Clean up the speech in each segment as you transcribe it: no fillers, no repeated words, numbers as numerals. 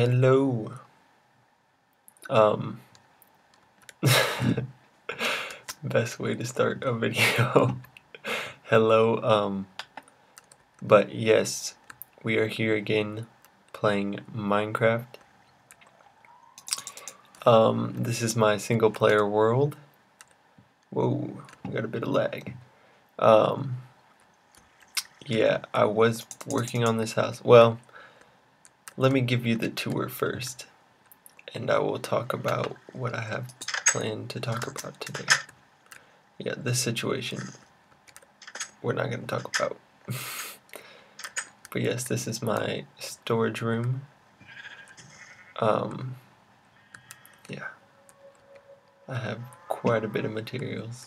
Hello. Um, Best way to start a video. Hello. But yes, we are here again playing Minecraft. This is my single player world. Whoa, we got a bit of lag. Yeah, I was working on this house. Well, let me give you the tour first, and I will talk about what I have planned to talk about today. Yeah, this situation we're not going to talk about. But yes, this is my storage room. Yeah, I have quite a bit of materials.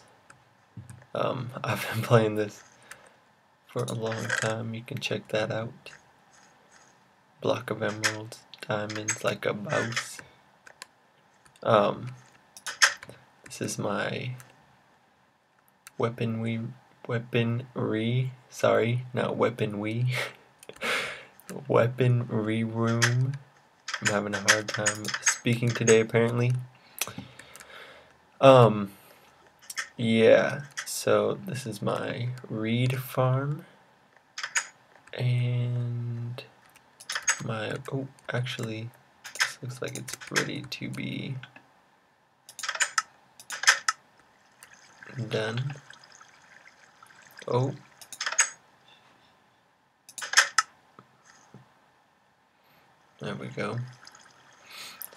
I've been playing this for a long time. You can check that out. Block of emeralds, diamonds like a mouse. This is my weaponry. Sorry, not weaponry. Weaponry room. I'm having a hard time speaking today, apparently. Yeah, so this is my reed farm, and my, oh, actually, this looks like it's ready to be done. Oh. There we go.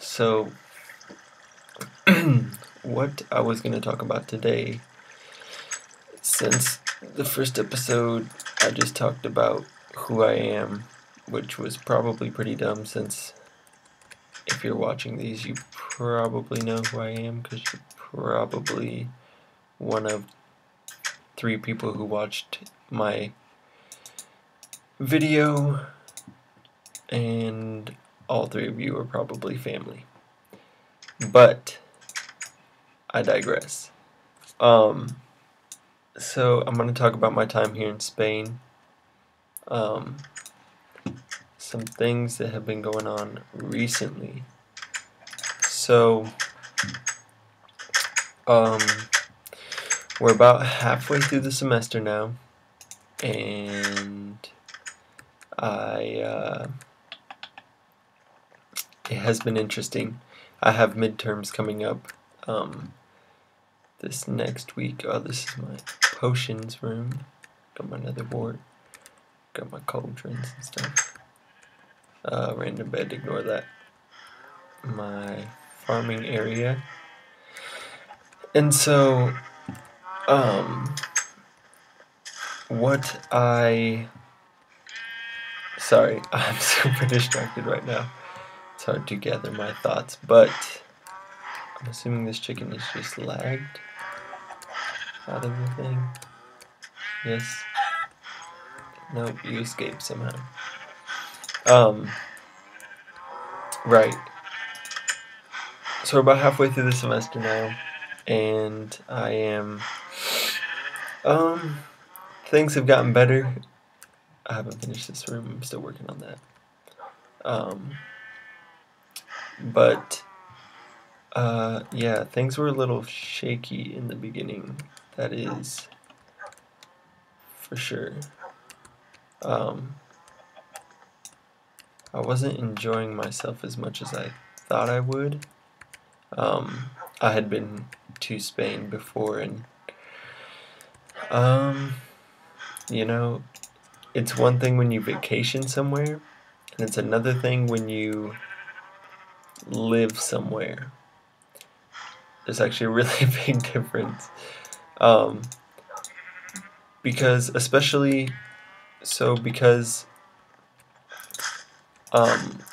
So, what I was going to talk about today, since the first episode I just talked about who I am, which was probably pretty dumb since if you're watching these you probably know who I am because you're probably one of 3 people who watched my video, and all 3 of you are probably family. But I digress. So I'm going to talk about my time here in Spain. Some things that have been going on recently. So, we're about halfway through the semester now, and it has been interesting. I have midterms coming up this next week. Oh, this is my potions room. Got my nether wart. Got my cauldrons and stuff. Random bed, ignore that. My farming area. And so, sorry, I'm super distracted right now. It's hard to gather my thoughts, but I'm assuming this chicken is just lagged out of the thing. Yes. Nope, you escaped somehow. Right. So we're about halfway through the semester now, and I am, things have gotten better. I haven't finished this room, I'm still working on that. Yeah, things were a little shaky in the beginning, that is for sure. I wasn't enjoying myself as much as I thought I would. I had been to Spain before, and you know, it's one thing when you vacation somewhere, and it's another thing when you live somewhere. There's actually a really big difference. Because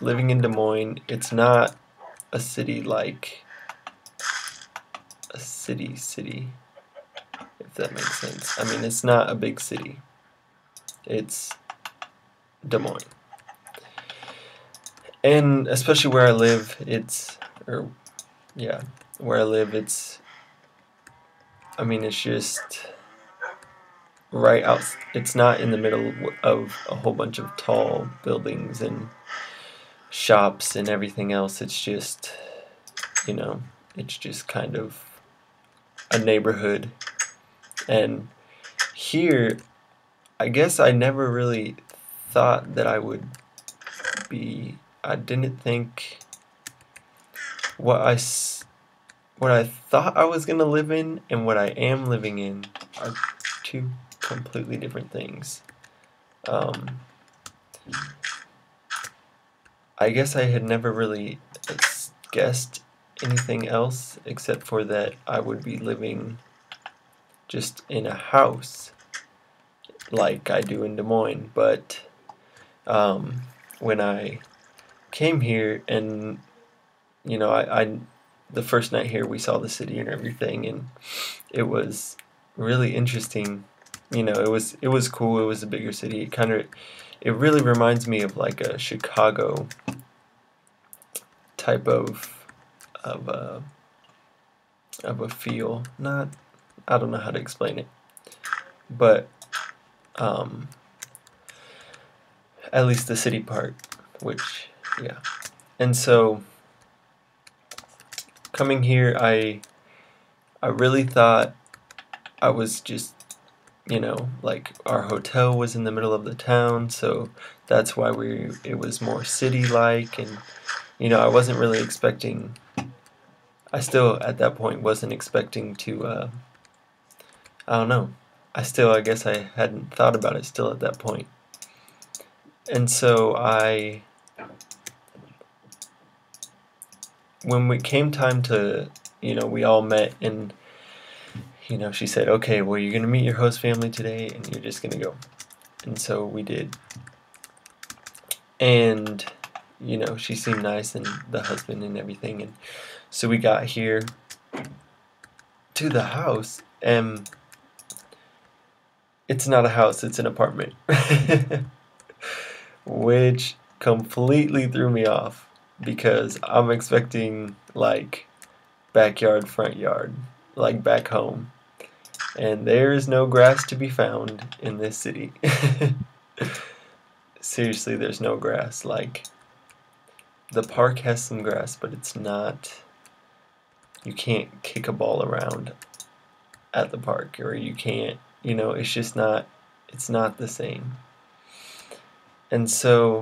living in Des Moines, it's not a city like a city, if that makes sense. I mean, it's not a big city. It's Des Moines. And especially where I live, where I live, it's just right out. It's not in the middle of a whole bunch of tall buildings and shops and everything else. It's just, you know, it's just kind of a neighborhood. And here, I guess I never really thought that I would be, I didn't think what I thought I was gonna live in and what I am living in are two completely different things. I guess I had never really guessed anything else except for that I would be living just in a house like I do in Des Moines. But when I came here, and you know, I the first night here we saw the city and everything, and it was really interesting. You know, it was cool. It was a bigger city. It really reminds me of like a Chicago type of a feel. Not, I don't know how to explain it, but at least the city part, which, yeah. And so coming here, I really thought I was just, you know, like our hotel was in the middle of the town, so that's why it was more city-like. And you know, I wasn't really expecting, I still at that point wasn't expecting to, I don't know, I guess I hadn't thought about it still at that point. And so when it came time to, you know, we all met, and you know, she said, okay, well, you're gonna meet your host family today and you're just gonna go. And so we did. And you know, she seemed nice, and the husband and everything. And so we got here to the house, and it's not a house, it's an apartment. Which completely threw me off, because I'm expecting like backyard, front yard, like back home. And there is no grass to be found in this city. Seriously, there's no grass. Like, the park has some grass, but it's not, you can't kick a ball around at the park, or you can't, you know, it's just not, it's not the same. And so,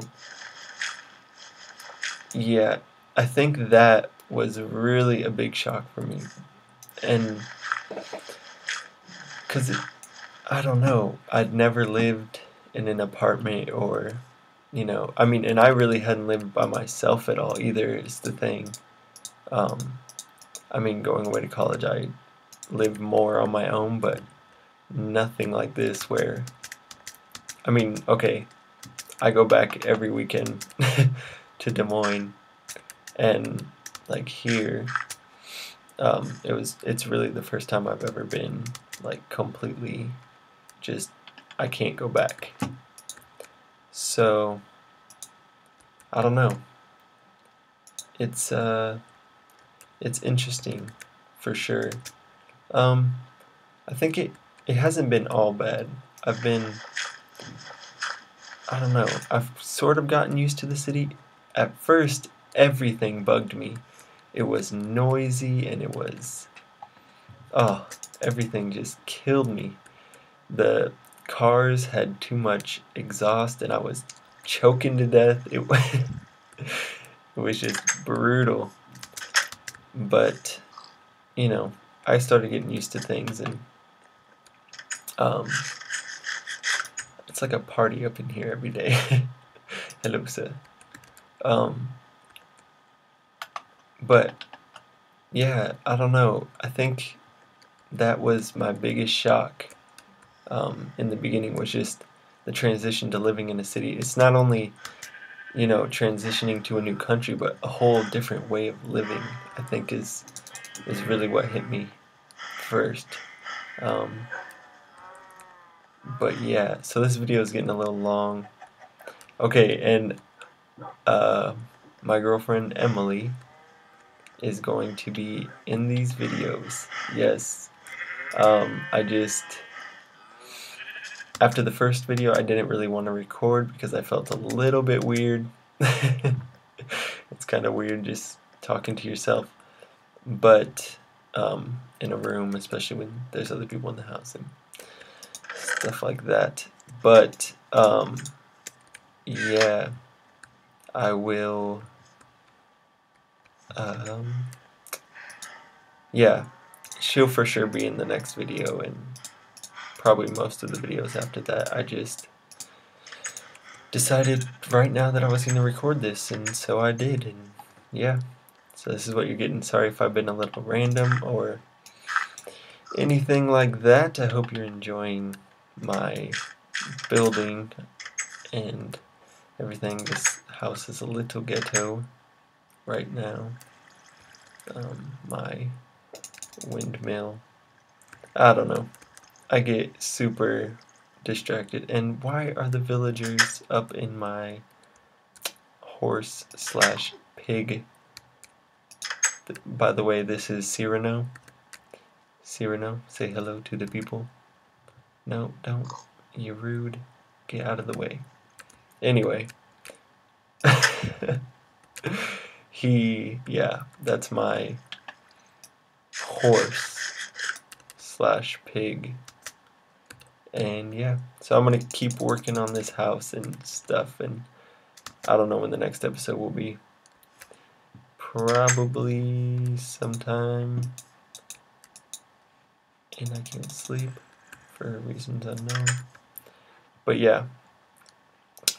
yeah, I think that was really a big shock for me. And because I don't know, I'd never lived in an apartment, or, you know, I mean, and I really hadn't lived by myself at all either, is the thing. I mean, going away to college, I lived more on my own, but nothing like this where, I mean, okay, I go back every weekend to Des Moines, and like here, it's really the first time I've ever been like completely just, I can't go back. So I don't know. It's interesting for sure. I think it hasn't been all bad. I don't know, I've sort of gotten used to the city. At first, everything bugged me. It was noisy, and it was, oh, everything just killed me. The cars had too much exhaust, and I was choking to death. It was just brutal. But, you know, I started getting used to things, and it's like a party up in here every day. Hello, sir. But yeah, I don't know. I think that was my biggest shock in the beginning, was just the transition to living in a city. It's not only, you know, transitioning to a new country, but a whole different way of living, I think is really what hit me first. But yeah, so this video is getting a little long. Okay, and my girlfriend Emily is going to be in these videos. Yes. After the first video, I didn't really want to record because I felt a little bit weird. It's kind of weird just talking to yourself, but in a room, especially when there's other people in the house and stuff like that. But yeah, I will. Yeah, she'll for sure be in the next video, and probably most of the videos after that. I just decided right now that I was going to record this, and so I did, and yeah. So this is what you're getting. Sorry if I've been a little random or anything like that. I hope you're enjoying my building and everything. This house is a little ghetto right now. My windmill. I don't know. I get super distracted. And why are the villagers up in my horse/pig? By the way, this is Cyrano. Cyrano, say hello to the people. No, don't. You're rude. Get out of the way. Anyway. Yeah, that's my horse/pig. And yeah, so I'm gonna keep working on this house and stuff, and I don't know when the next episode will be. Probably sometime, and I can't sleep for reasons unknown. But yeah,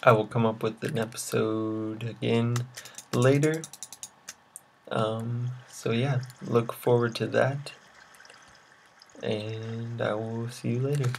I will come up with an episode again later. So yeah, look forward to that, and I will see you later.